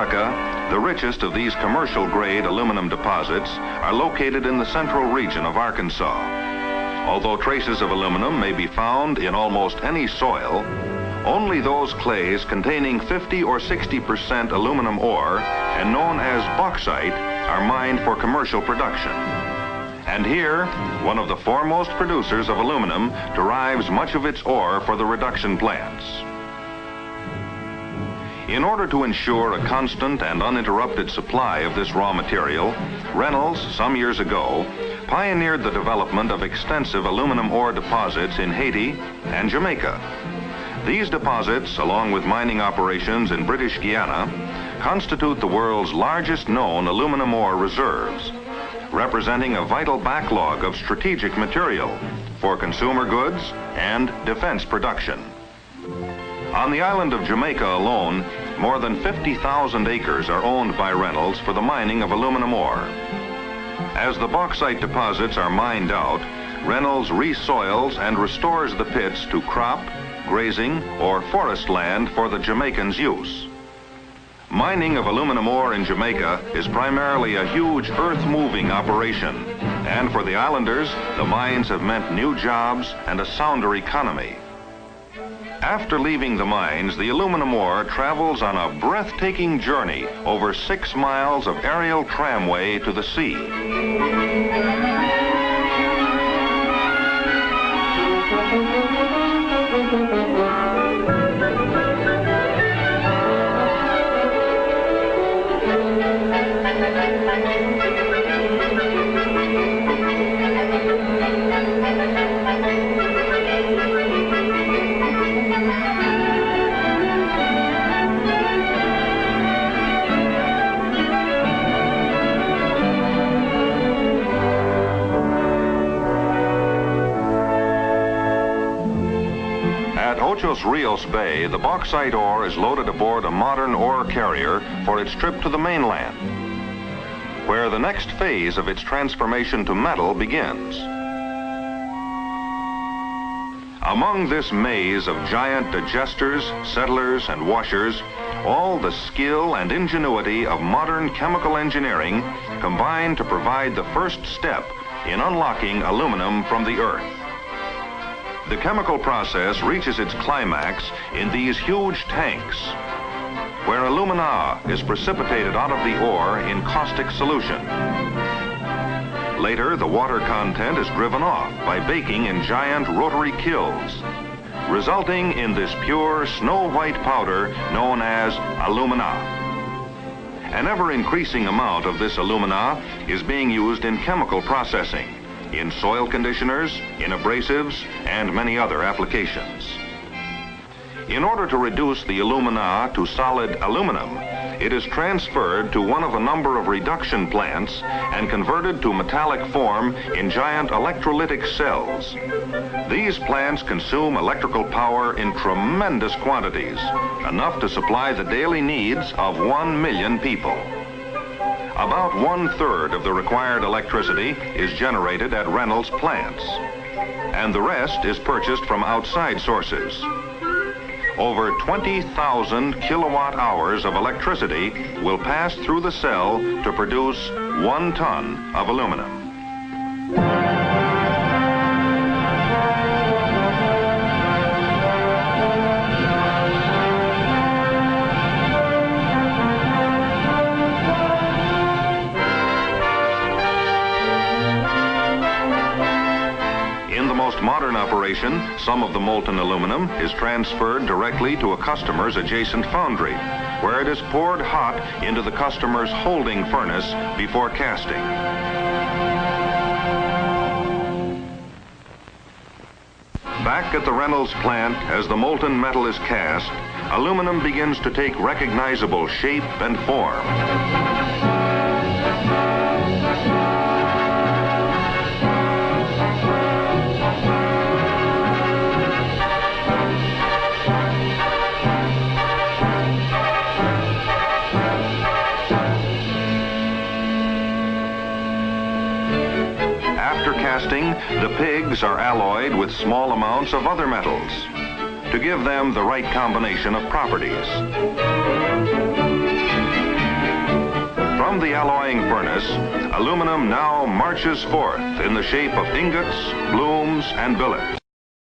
America, the richest of these commercial-grade aluminum deposits are located in the central region of Arkansas. Although traces of aluminum may be found in almost any soil, only those clays containing 50 or 60% aluminum ore and known as bauxite are mined for commercial production. And here, one of the foremost producers of aluminum derives much of its ore for the reduction plants. In order to ensure a constant and uninterrupted supply of this raw material, Reynolds, some years ago, pioneered the development of extensive aluminum ore deposits in Haiti and Jamaica. These deposits, along with mining operations in British Guiana, constitute the world's largest known aluminum ore reserves, representing a vital backlog of strategic material for consumer goods and defense production. On the island of Jamaica alone, more than 50,000 acres are owned by Reynolds for the mining of aluminum ore. As the bauxite deposits are mined out, Reynolds resoils and restores the pits to crop, grazing, or forest land for the Jamaicans' use. Mining of aluminum ore in Jamaica is primarily a huge earth-moving operation, and for the islanders, the mines have meant new jobs and a sounder economy. After leaving the mines, the aluminum ore travels on a breathtaking journey over 6 miles of aerial tramway to the sea. Ochos Rios Bay, the bauxite ore is loaded aboard a modern ore carrier for its trip to the mainland, where the next phase of its transformation to metal begins. Among this maze of giant digesters, settlers, and washers, all the skill and ingenuity of modern chemical engineering combine to provide the first step in unlocking aluminum from the earth. The chemical process reaches its climax in these huge tanks, where alumina is precipitated out of the ore in caustic solution. Later, the water content is driven off by baking in giant rotary kilns, resulting in this pure snow-white powder known as alumina. An ever-increasing amount of this alumina is being used in chemical processing, in soil conditioners, in abrasives, and many other applications. In order to reduce the alumina to solid aluminum, it is transferred to one of a number of reduction plants and converted to metallic form in giant electrolytic cells. These plants consume electrical power in tremendous quantities, enough to supply the daily needs of 1 million people. About 1/3 of the required electricity is generated at Reynolds plants, and the rest is purchased from outside sources. Over 20,000 kilowatt hours of electricity will pass through the cell to produce 1 ton of aluminum. Modern operation, some of the molten aluminum is transferred directly to a customer's adjacent foundry, where it is poured hot into the customer's holding furnace before casting. Back at the Reynolds plant, as the molten metal is cast, aluminum begins to take recognizable shape and form. After casting, the pigs are alloyed with small amounts of other metals to give them the right combination of properties. From the alloying furnace, aluminum now marches forth in the shape of ingots, blooms, and billets.